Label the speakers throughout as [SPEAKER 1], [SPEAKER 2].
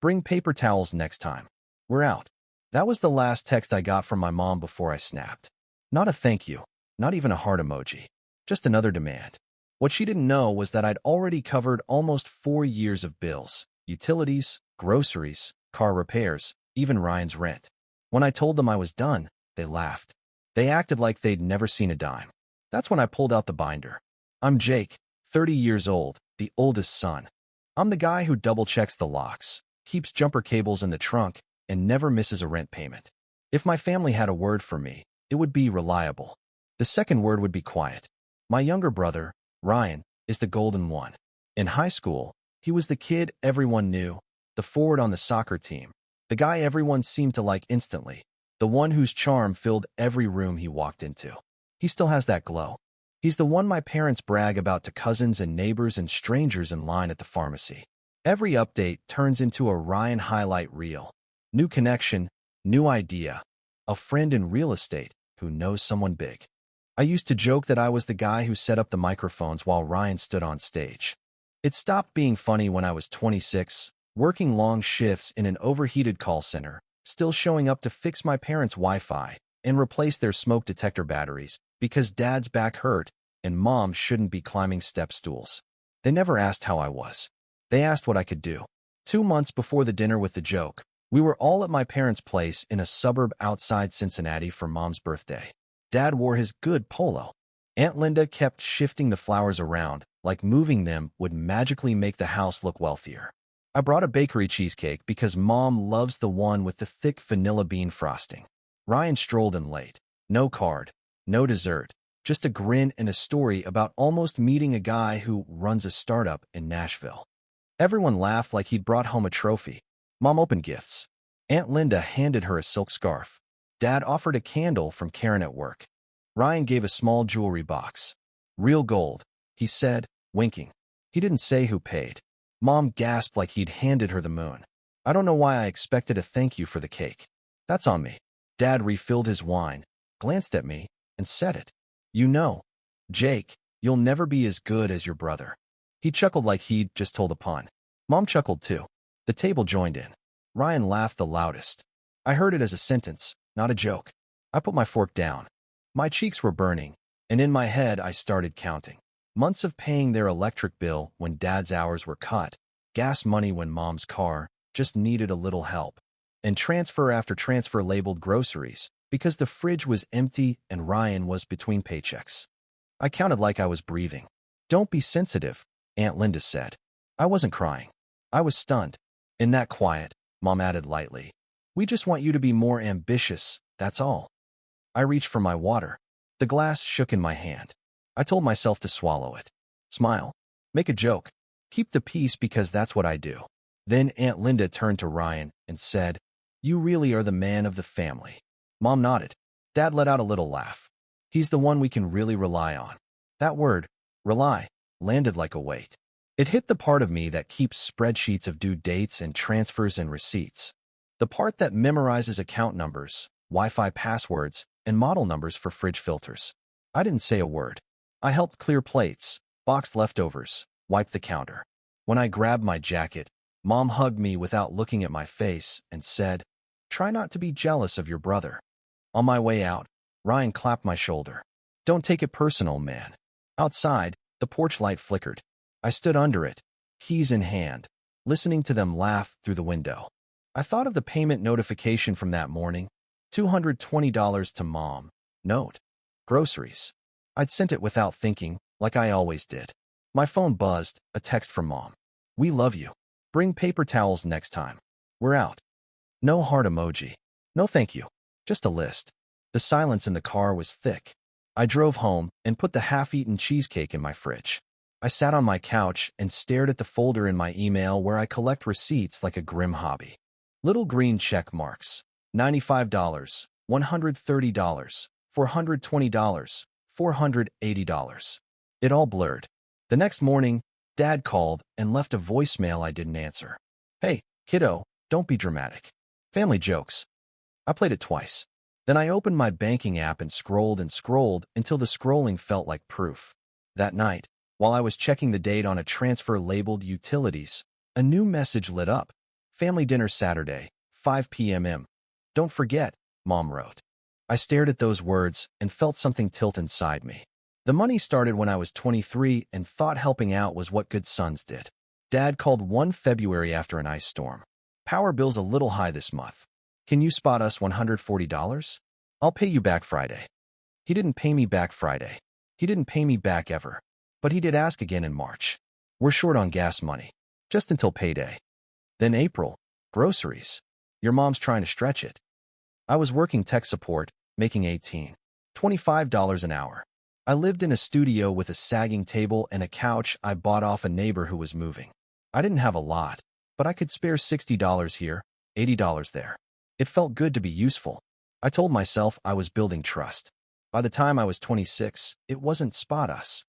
[SPEAKER 1] Bring paper towels next time. We're out. That was the last text I got from my mom before I snapped. Not a thank you, not even a heart emoji. Just another demand. What she didn't know was that I'd already covered almost 4 years of bills, utilities, groceries, car repairs, even Ryan's rent. When I told them I was done, they laughed. They acted like they'd never seen a dime. That's when I pulled out the binder. I'm Jake, 30 years old, the oldest son. I'm the guy who double-checks the locks, keeps jumper cables in the trunk, and never misses a rent payment. If my family had a word for me, it would be reliable. The second word would be quiet. My younger brother, Ryan, is the golden one. In high school, he was the kid everyone knew, the forward on the soccer team, the guy everyone seemed to like instantly, the one whose charm filled every room he walked into. He still has that glow. He's the one my parents brag about to cousins and neighbors and strangers in line at the pharmacy. Every update turns into a Ryan highlight reel. New connection, new idea. A friend in real estate who knows someone big. I used to joke that I was the guy who set up the microphones while Ryan stood on stage. It stopped being funny when I was 26, working long shifts in an overheated call center, still showing up to fix my parents' Wi-Fi and replace their smoke detector batteries because Dad's back hurt and Mom shouldn't be climbing step stools. They never asked how I was. They asked what I could do. 2 months before the dinner with the joke, we were all at my parents' place in a suburb outside Cincinnati for Mom's birthday. Dad wore his good polo. Aunt Linda kept shifting the flowers around, like moving them would magically make the house look wealthier. I brought a bakery cheesecake because Mom loves the one with the thick vanilla bean frosting. Ryan strolled in late. No card, no dessert, just a grin and a story about almost meeting a guy who runs a startup in Nashville. Everyone laughed like he'd brought home a trophy. Mom opened gifts. Aunt Linda handed her a silk scarf. Dad offered a candle from Karen at work. Ryan gave a small jewelry box. Real gold, he said, winking. He didn't say who paid. Mom gasped like he'd handed her the moon. I don't know why I expected a thank you for the cake. That's on me. Dad refilled his wine, glanced at me, and said it. You know, Jake, you'll never be as good as your brother. He chuckled like he'd just told a pun. Mom chuckled too. The table joined in. Ryan laughed the loudest. I heard it as a sentence, not a joke. I put my fork down. My cheeks were burning, and in my head I started counting. Months of paying their electric bill when Dad's hours were cut, gas money when Mom's car just needed a little help, and transfer after transfer labeled groceries because the fridge was empty and Ryan was between paychecks. I counted like I was breathing. Don't be sensitive, Aunt Linda said. I wasn't crying. I was stunned. In that quiet, Mom added lightly, we just want you to be more ambitious, that's all. I reached for my water. The glass shook in my hand. I told myself to swallow it. Smile. Make a joke. Keep the peace because that's what I do. Then Aunt Linda turned to Ryan and said, you really are the man of the family. Mom nodded. Dad let out a little laugh. He's the one we can really rely on. That word, rely, landed like a weight. It hit the part of me that keeps spreadsheets of due dates and transfers and receipts. The part that memorizes account numbers, Wi-Fi passwords, and model numbers for fridge filters. I didn't say a word. I helped clear plates, boxed leftovers, wiped the counter. When I grabbed my jacket, Mom hugged me without looking at my face and said, try not to be jealous of your brother. On my way out, Ryan clapped my shoulder. Don't take it personal, man. Outside, the porch light flickered. I stood under it, keys in hand, listening to them laugh through the window. I thought of the payment notification from that morning. $220 to Mom. Note. Groceries. I'd sent it without thinking, like I always did. My phone buzzed, a text from Mom. We love you. Bring paper towels next time. We're out. No heart emoji. No thank you. Just a list. The silence in the car was thick. I drove home and put the half-eaten cheesecake in my fridge. I sat on my couch and stared at the folder in my email where I collect receipts like a grim hobby. Little green check marks. $95, $130, $420, $480. It all blurred. The next morning, Dad called and left a voicemail I didn't answer. Hey, kiddo, don't be dramatic. Family jokes. I played it twice. Then I opened my banking app and scrolled until the scrolling felt like proof. That night, while I was checking the date on a transfer labeled utilities, a new message lit up. Family dinner Saturday, 5 p.m. Don't forget, Mom wrote. I stared at those words and felt something tilt inside me. The money started when I was 23 and thought helping out was what good sons did. Dad called one February after an ice storm. Power bill's a little high this month. Can you spot us $140? I'll pay you back Friday. He didn't pay me back Friday. He didn't pay me back ever. But he did ask again in March. We're short on gas money. Just until payday. Then April. Groceries. Your mom's trying to stretch it. I was working tech support, making $25 an hour. I lived in a studio with a sagging table and a couch I bought off a neighbor who was moving. I didn't have a lot, but I could spare $60 here, $80 there. It felt good to be useful. I told myself I was building trust. By the time I was 26, it wasn't spot us.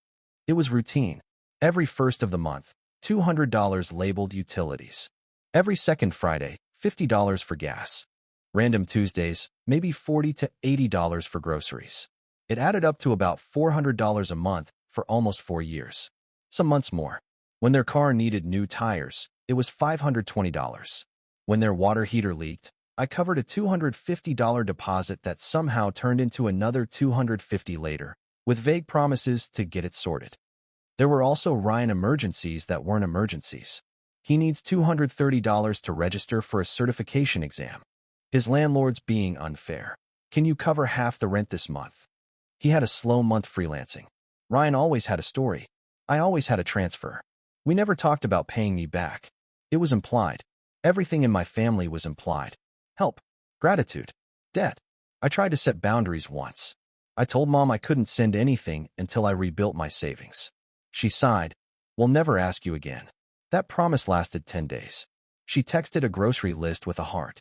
[SPEAKER 1] It was routine. Every first of the month, $200 labeled utilities. Every second Friday, $50 for gas. Random Tuesdays, maybe $40 to $80 for groceries. It added up to about $400 a month for almost 4 years. Some months more. When their car needed new tires, it was $520. When their water heater leaked, I covered a $250 deposit that somehow turned into another $250 later, with vague promises to get it sorted. There were also Ryan emergencies that weren't emergencies. He needs $230 to register for a certification exam. His landlord's being unfair. Can you cover half the rent this month? He had a slow month freelancing. Ryan always had a story. I always had a transfer. We never talked about paying me back. It was implied. Everything in my family was implied. Help. Gratitude. Debt. I tried to set boundaries once. I told Mom I couldn't send anything until I rebuilt my savings. She sighed. We'll never ask you again. That promise lasted 10 days. She texted a grocery list with a heart.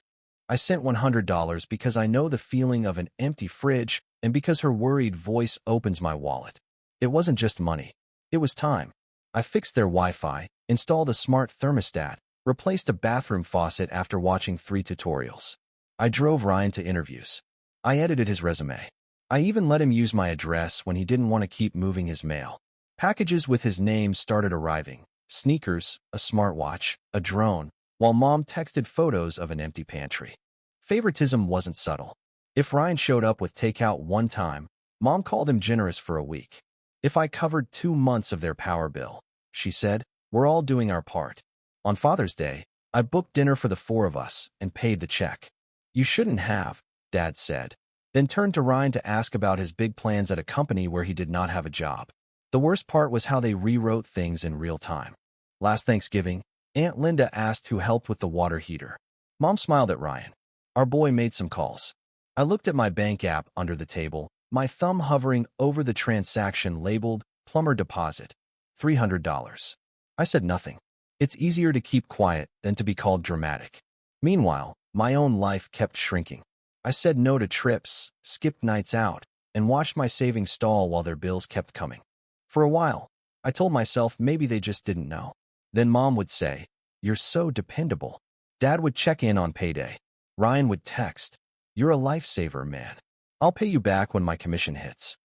[SPEAKER 1] I sent $100 because I know the feeling of an empty fridge and because her worried voice opens my wallet. It wasn't just money. It was time. I fixed their Wi-Fi, installed a smart thermostat, replaced a bathroom faucet after watching 3 tutorials. I drove Ryan to interviews. I edited his resume. I even let him use my address when he didn't want to keep moving his mail. Packages with his name started arriving. Sneakers, a smartwatch, a drone, while Mom texted photos of an empty pantry. Favoritism wasn't subtle. If Ryan showed up with takeout one time, Mom called him generous for a week. If I covered 2 months of their power bill, she said, we're all doing our part. On Father's Day, I booked dinner for the 4 of us and paid the check. You shouldn't have, Dad said, then turned to Ryan to ask about his big plans at a company where he did not have a job. The worst part was how they rewrote things in real time. Last Thanksgiving, Aunt Linda asked who helped with the water heater. Mom smiled at Ryan. Our boy made some calls. I looked at my bank app under the table, my thumb hovering over the transaction labeled plumber deposit, $300. I said nothing. It's easier to keep quiet than to be called dramatic. Meanwhile, my own life kept shrinking. I said no to trips, skipped nights out, and watched my savings stall while their bills kept coming. For a while, I told myself maybe they just didn't know. Then Mom would say, you're so dependable. Dad would check in on payday. Ryan would text, you're a lifesaver, man. I'll pay you back when my commission hits.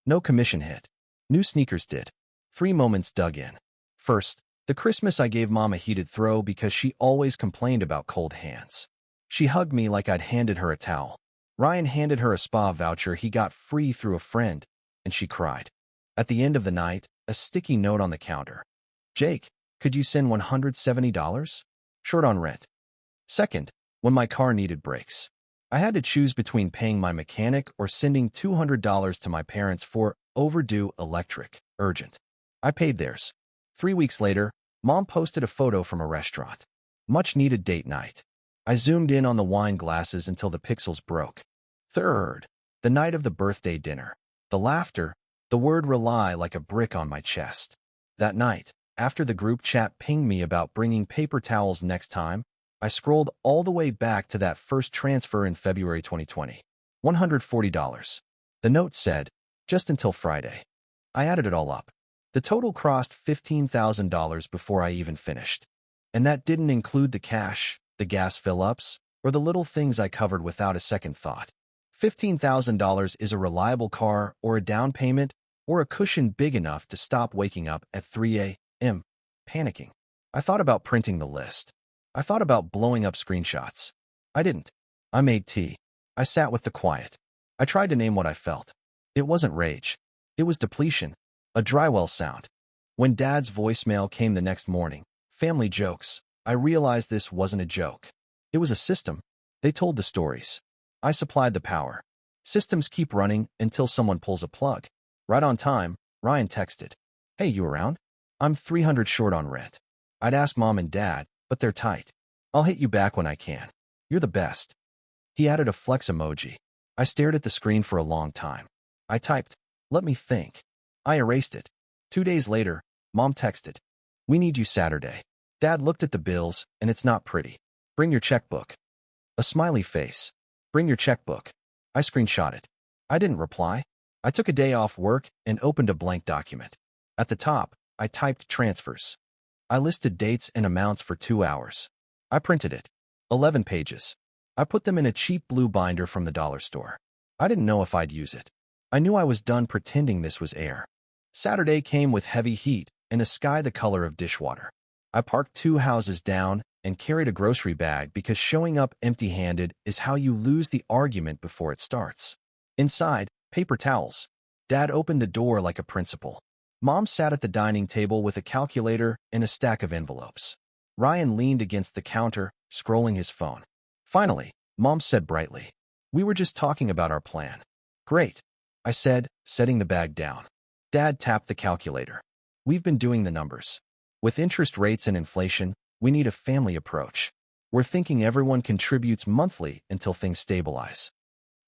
[SPEAKER 1] No commission hit. New sneakers did. 3 moments dug in. First, the Christmas I gave Mom a heated throw because she always complained about cold hands. She hugged me like I'd handed her a towel. Ryan handed her a spa voucher he got free through a friend, and she cried. At the end of the night, a sticky note on the counter. Jake, could you send $170? Short on rent. Second, when my car needed brakes. I had to choose between paying my mechanic or sending $200 to my parents for overdue electric, urgent. I paid theirs. 3 weeks later, Mom posted a photo from a restaurant. Much-needed date night. I zoomed in on the wine glasses until the pixels broke. Third, the night of the birthday dinner. The laughter, the word rely like a brick on my chest. That night, after the group chat pinged me about bringing paper towels next time, I scrolled all the way back to that first transfer in February 2020. $140. The note said, just until Friday. I added it all up. The total crossed $15,000 before I even finished. And that didn't include the cash, the gas fill-ups, or the little things I covered without a second thought. $15,000 is a reliable car or a down payment or a cushion big enough to stop waking up at 3 a.m. panicking. I thought about printing the list. I thought about blowing up screenshots. I didn't. I made tea. I sat with the quiet. I tried to name what I felt. It wasn't rage. It was depletion, a drywell sound. When Dad's voicemail came the next morning, family jokes, I realized this wasn't a joke. It was a system. They told the stories. I supplied the power. Systems keep running until someone pulls a plug. Right on time, Ryan texted. Hey, you around? I'm 300 short on rent. I'd ask Mom and Dad, but they're tight. I'll hit you back when I can. You're the best. He added a flex emoji. I stared at the screen for a long time. I typed, let me think. I erased it. 2 days later, Mom texted. We need you Saturday. Dad looked at the bills, and it's not pretty. Bring your checkbook. A smiley face. Bring your checkbook. I screenshot it. I didn't reply. I took a day off work and opened a blank document. At the top, I typed transfers. I listed dates and amounts for 2 hours. I printed it. 11 pages. I put them in a cheap blue binder from the dollar store. I didn't know if I'd use it. I knew I was done pretending this was air. Saturday came with heavy heat and a sky the color of dishwater. I parked 2 houses down and carried a grocery bag because showing up empty-handed is how you lose the argument before it starts. Inside, paper towels. Dad opened the door like a principal. Mom sat at the dining table with a calculator and a stack of envelopes. Ryan leaned against the counter, scrolling his phone. Finally, Mom said brightly, we were just talking about our plan. Great, I said, setting the bag down. Dad tapped the calculator. We've been doing the numbers. With interest rates and inflation, we need a family approach. We're thinking everyone contributes monthly until things stabilize.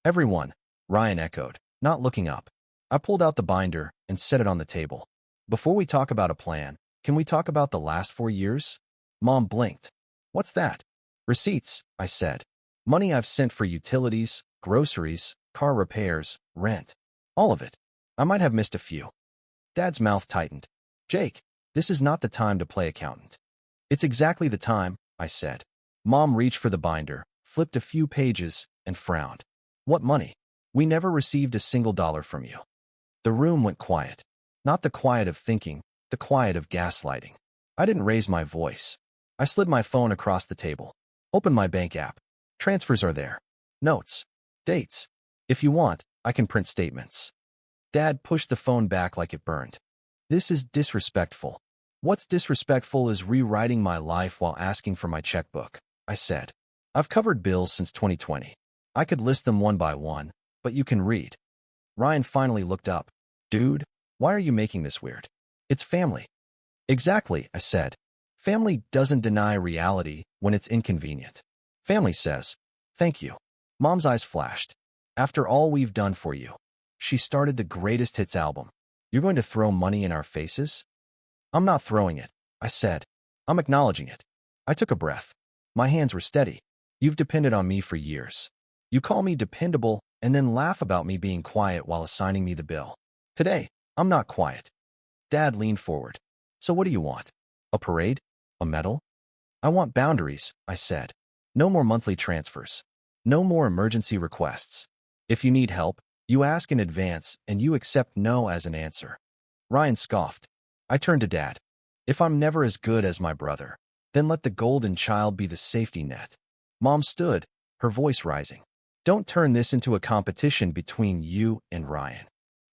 [SPEAKER 1] Everyone, Ryan echoed, not looking up. I pulled out the binder and set it on the table. Before we talk about a plan, can we talk about the last 4 years? Mom blinked. What's that? Receipts, I said. Money I've sent for utilities, groceries, car repairs, rent. All of it. I might have missed a few. Dad's mouth tightened. Jake, this is not the time to play accountant. It's exactly the time, I said. Mom reached for the binder, flipped a few pages, and frowned. What money? We never received a single dollar from you. The room went quiet. Not the quiet of thinking, the quiet of gaslighting. I didn't raise my voice. I slid my phone across the table. Open my bank app. Transfers are there. Notes. Dates. If you want, I can print statements. Dad pushed the phone back like it burned. This is disrespectful. What's disrespectful is rewriting my life while asking for my checkbook, I said. I've covered bills since 2020. I could list them one by one, but you can read. Ryan finally looked up. Dude, why are you making this weird? It's family. Exactly, I said. Family doesn't deny reality when it's inconvenient. Family says, thank you. Mom's eyes flashed. After all we've done for you. She started the greatest hits album. You're going to throw money in our faces? I'm not throwing it, I said. I'm acknowledging it. I took a breath. My hands were steady. You've depended on me for years. You call me dependable and then laugh about me being quiet while assigning me the bill. Today, I'm not quiet. Dad leaned forward. So what do you want? A parade? A medal? I want boundaries, I said. No more monthly transfers. No more emergency requests. If you need help, you ask in advance and you accept no as an answer. Ryan scoffed. I turned to Dad. If I'm never as good as my brother, then let the golden child be the safety net. Mom stood, her voice rising. Don't turn this into a competition between you and Ryan.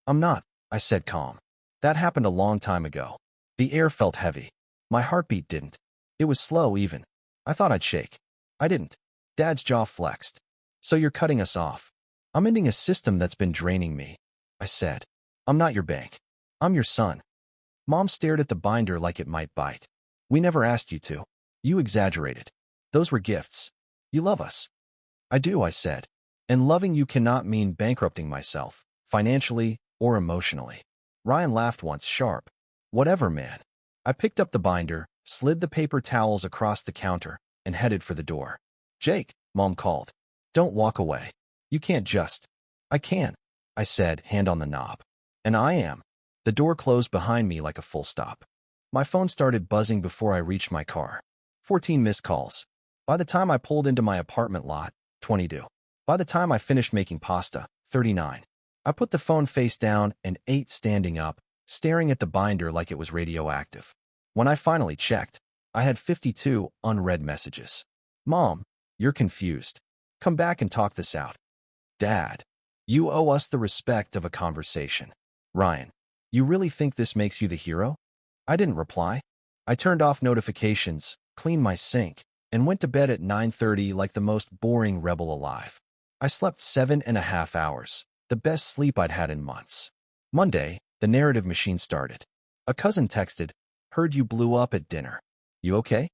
[SPEAKER 1] I'm not, I said calm. That happened a long time ago. The air felt heavy. My heartbeat didn't. It was slow even. I thought I'd shake. I didn't. Dad's jaw flexed. So you're cutting us off. I'm ending a system that's been draining me, I said. I'm not your bank. I'm your son. Mom stared at the binder like it might bite. We never asked you to. You exaggerated. Those were gifts. You love us. I do, I said. And loving you cannot mean bankrupting myself, financially or emotionally. Ryan laughed once sharp. Whatever, man. I picked up the binder, slid the paper towels across the counter, and headed for the door. Jake, Mom called. Don't walk away. You can't just. I can, I said, hand on the knob. And I am. The door closed behind me like a full stop. My phone started buzzing before I reached my car. 14 missed calls. By the time I pulled into my apartment lot, 22. By the time I finished making pasta, 39. I put the phone face down and ate standing up, staring at the binder like it was radioactive. When I finally checked, I had 52 unread messages. Mom, you're confused. Come back and talk this out. Dad, you owe us the respect of a conversation. Ryan, you really think this makes you the hero? I didn't reply. I turned off notifications, cleaned my sink, and went to bed at 9:30 like the most boring rebel alive. I slept 7.5 hours, the best sleep I'd had in months. Monday, the narrative machine started. A cousin texted, "Heard you blew up at dinner. You okay?"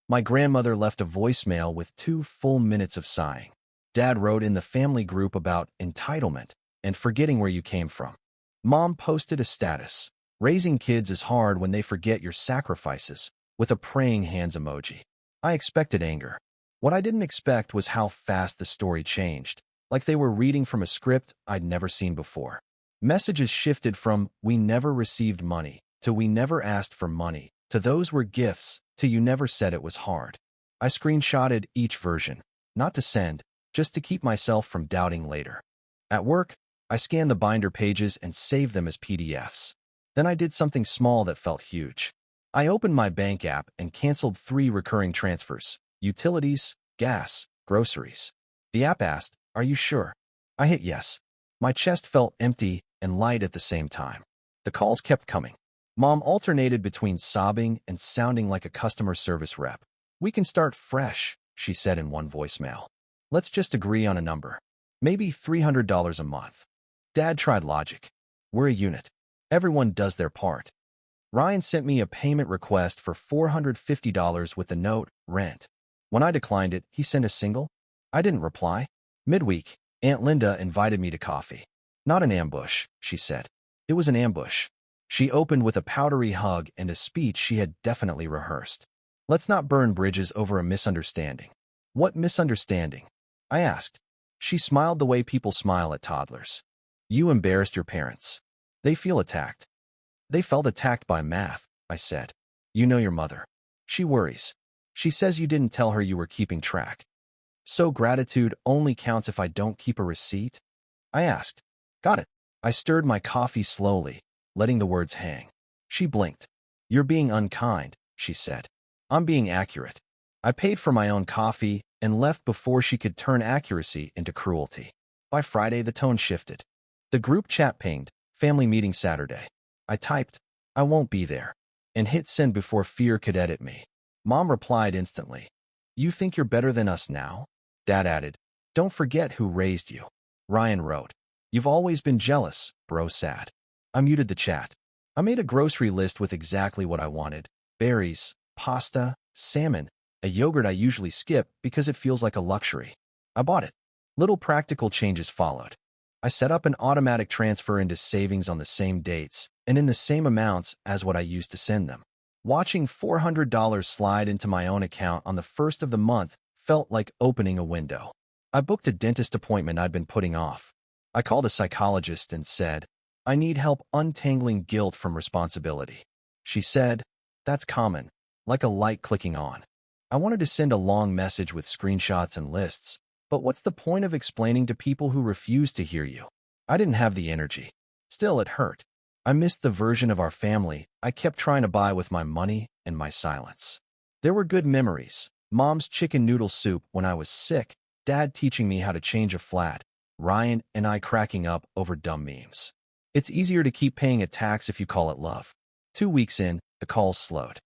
[SPEAKER 1] My grandmother left a voicemail with 2 full minutes of sighing. Dad wrote in the family group about entitlement and forgetting where you came from. Mom posted a status. Raising kids is hard when they forget your sacrifices, with a praying hands emoji. I expected anger. What I didn't expect was how fast the story changed, like they were reading from a script I'd never seen before. Messages shifted from "we never received money" to "we never asked for money" to "those were gifts" to "you never said it was hard." I screenshotted each version, not to send, just to keep myself from doubting later. At work, I scanned the binder pages and saved them as PDFs. Then I did something small that felt huge. I opened my bank app and canceled 3 recurring transfers: utilities, gas, groceries. The app asked, "Are you sure?" I hit yes. My chest felt empty and light at the same time. The calls kept coming. Mom alternated between sobbing and sounding like a customer service rep. "We can start fresh," she said in one voicemail. "Let's just agree on a number. Maybe $300 a month." Dad tried logic. "We're a unit. Everyone does their part." Ryan sent me a payment request for $450 with the note, "Rent." When I declined it, he sent a single. I didn't reply. Midweek, Aunt Linda invited me to coffee. "Not an ambush," she said. It was an ambush. She opened with a powdery hug and a speech she had definitely rehearsed. "Let's not burn bridges over a misunderstanding." "What misunderstanding?" I asked. She smiled the way people smile at toddlers. "You embarrassed your parents. They feel attacked." "They felt attacked by math," I said. "You know your mother. She worries. She says you didn't tell her you were keeping track." "So gratitude only counts if I don't keep a receipt?" I asked. "Got it." I stirred my coffee slowly, letting the words hang. She blinked. "You're being unkind," she said. "I'm being accurate." I paid for my own coffee and left before she could turn accuracy into cruelty. By Friday, the tone shifted. The group chat pinged, "Family meeting Saturday." I typed, "I won't be there," and hit send before fear could edit me. Mom replied instantly, "You think you're better than us now?" Dad added, "Don't forget who raised you." Ryan wrote, "You've always been jealous, bro, sad." I muted the chat. I made a grocery list with exactly what I wanted: berries, pasta, salmon, a yogurt I usually skip because it feels like a luxury. I bought it. Little practical changes followed. I set up an automatic transfer into savings on the same dates and in the same amounts as what I used to send them. Watching $400 slide into my own account on the first of the month felt like opening a window. I booked a dentist appointment I'd been putting off. I called a psychologist and said, "I need help untangling guilt from responsibility." She said, "That's common," like a light clicking on. I wanted to send a long message with screenshots and lists, but what's the point of explaining to people who refuse to hear you? I didn't have the energy. Still, it hurt. I missed the version of our family I kept trying to buy with my money and my silence. There were good memories: Mom's chicken noodle soup when I was sick, Dad teaching me how to change a flat, Ryan and I cracking up over dumb memes. It's easier to keep paying a tax if you call it love. 2 weeks in, the calls slowed.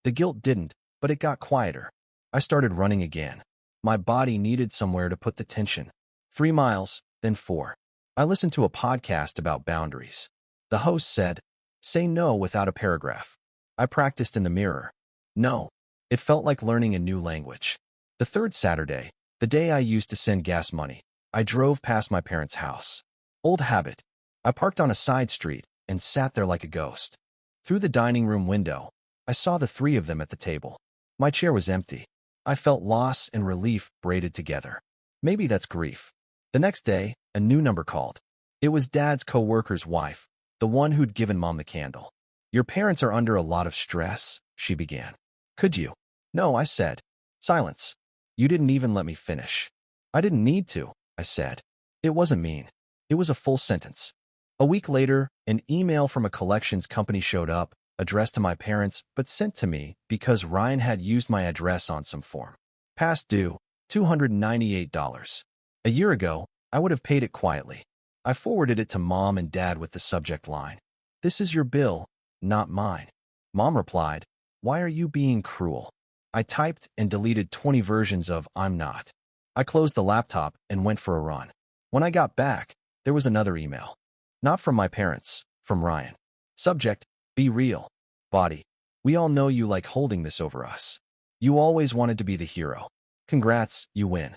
[SPEAKER 1] The guilt didn't, but it got quieter. I started running again. My body needed somewhere to put the tension. 3 miles, then 4. I listened to a podcast about boundaries. The host said, "Say no without a paragraph." I practiced in the mirror. No. It felt like learning a new language. The 3rd Saturday, the day I used to send gas money, I drove past my parents' house. Old habit. I parked on a side street and sat there like a ghost. Through the dining room window, I saw the 3 of them at the table. My chair was empty. I felt loss and relief braided together. Maybe that's grief. The next day, a new number called. It was Dad's coworker's wife, the one who'd given Mom the candle. "Your parents are under a lot of stress," she began. "Could you?" "No," I said. Silence. You didn't even let me finish. "I didn't need to," I said. It wasn't mean. It was a full sentence. A week later, an email from a collections company showed up, addressed to my parents but sent to me because Ryan had used my address on some form. Past due, $298. A year ago, I would have paid it quietly. I forwarded it to Mom and Dad with the subject line, "This is your bill, not mine." Mom replied, "Why are you being cruel?" I typed and deleted 20 versions of "I'm not." I closed the laptop and went for a run. When I got back, there was another email. Not from my parents, from Ryan. Subject, "Be real. Body, we all know you like holding this over us. You always wanted to be the hero. Congrats, you win."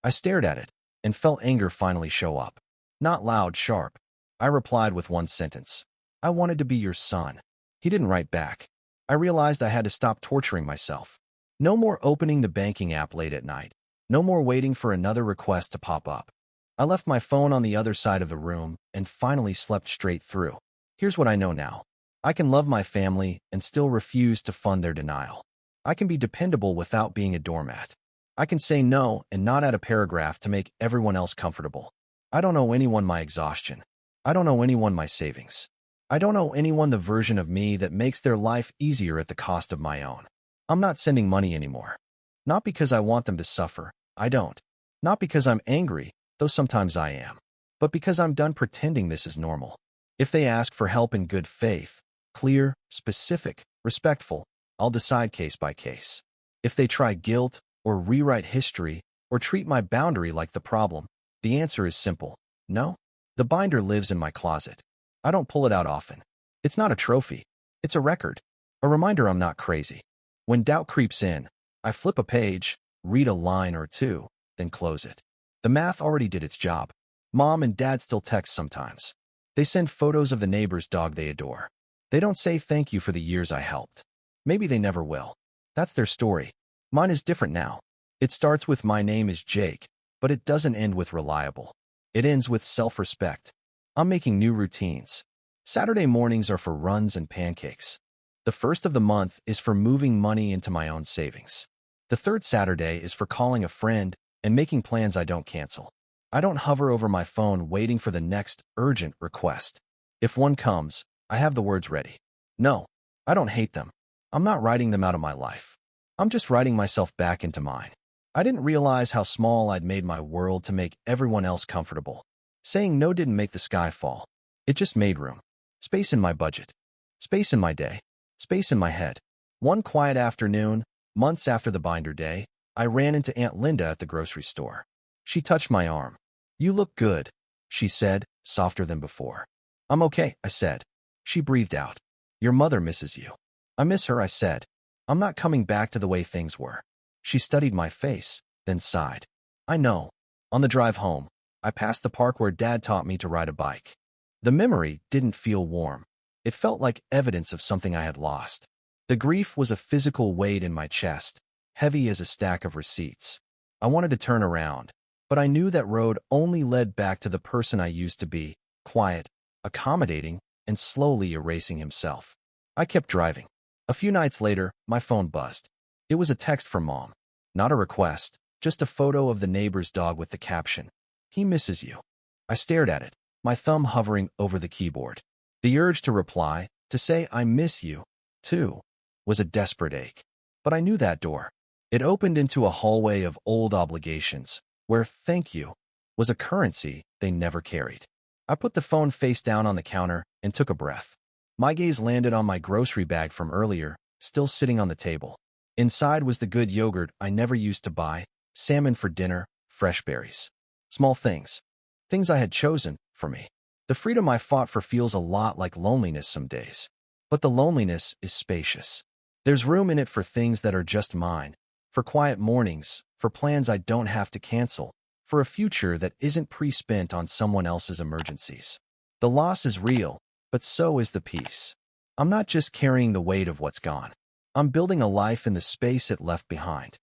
[SPEAKER 1] I stared at it and felt anger finally show up. Not loud, sharp. I replied with one sentence. "I wanted to be your son." He didn't write back. I realized I had to stop torturing myself. No more opening the banking app late at night. No more waiting for another request to pop up. I left my phone on the other side of the room and finally slept straight through. Here's what I know now. I can love my family and still refuse to fund their denial. I can be dependable without being a doormat. I can say no and not add a paragraph to make everyone else comfortable. I don't owe anyone my exhaustion. I don't owe anyone my savings. I don't owe anyone the version of me that makes their life easier at the cost of my own. I'm not sending money anymore. Not because I want them to suffer. I don't. Not because I'm angry, though sometimes I am. But because I'm done pretending this is normal. If they ask for help in good faith, clear, specific, respectful, I'll decide case by case. If they try guilt or rewrite history or treat my boundary like the problem, the answer is simple. No. The binder lives in my closet. I don't pull it out often. It's not a trophy. It's a record. A reminder I'm not crazy. When doubt creeps in, I flip a page, read a line or two, then close it. The math already did its job. Mom and Dad still text sometimes. They send photos of the neighbor's dog they adore. They don't say thank you for the years I helped. Maybe they never will. That's their story. Mine is different now. It starts with "My name is Jake," but it doesn't end with "reliable." It ends with self-respect. I'm making new routines. Saturday mornings are for runs and pancakes. The first of the month is for moving money into my own savings. The third Saturday is for calling a friend and making plans I don't cancel. I don't hover over my phone waiting for the next urgent request. If one comes, I have the words ready. No, I don't hate them. I'm not writing them out of my life. I'm just writing myself back into mine. I didn't realize how small I'd made my world to make everyone else comfortable. Saying no didn't make the sky fall. It just made room. Space in my budget. Space in my day. Space in my head. One quiet afternoon, months after the binder day, I ran into Aunt Linda at the grocery store. She touched my arm. "You look good," she said, softer than before. "I'm okay," I said. She breathed out. "Your mother misses you." "I miss her," I said. "I'm not coming back to the way things were." She studied my face, then sighed. "I know." On the drive home, I passed the park where Dad taught me to ride a bike. The memory didn't feel warm. It felt like evidence of something I had lost. The grief was a physical weight in my chest, heavy as a stack of receipts. I wanted to turn around, but I knew that road only led back to the person I used to be, quiet, accommodating, and slowly erasing himself. I kept driving. A few nights later, my phone buzzed. It was a text from Mom. Not a request, just a photo of the neighbor's dog with the caption, "He misses you." I stared at it, my thumb hovering over the keyboard. The urge to reply, to say "I miss you, too," was a desperate ache. But I knew that door. It opened into a hallway of old obligations, where "thank you" was a currency they never carried. I put the phone face down on the counter and took a breath. My gaze landed on my grocery bag from earlier, still sitting on the table. Inside was the good yogurt I never used to buy, salmon for dinner, fresh berries. Small things. Things I had chosen for me. The freedom I fought for feels a lot like loneliness some days. But the loneliness is spacious. There's room in it for things that are just mine, for quiet mornings, for plans I don't have to cancel, for a future that isn't pre-spent on someone else's emergencies. The loss is real, but so is the peace. I'm not just carrying the weight of what's gone. I'm building a life in the space it left behind.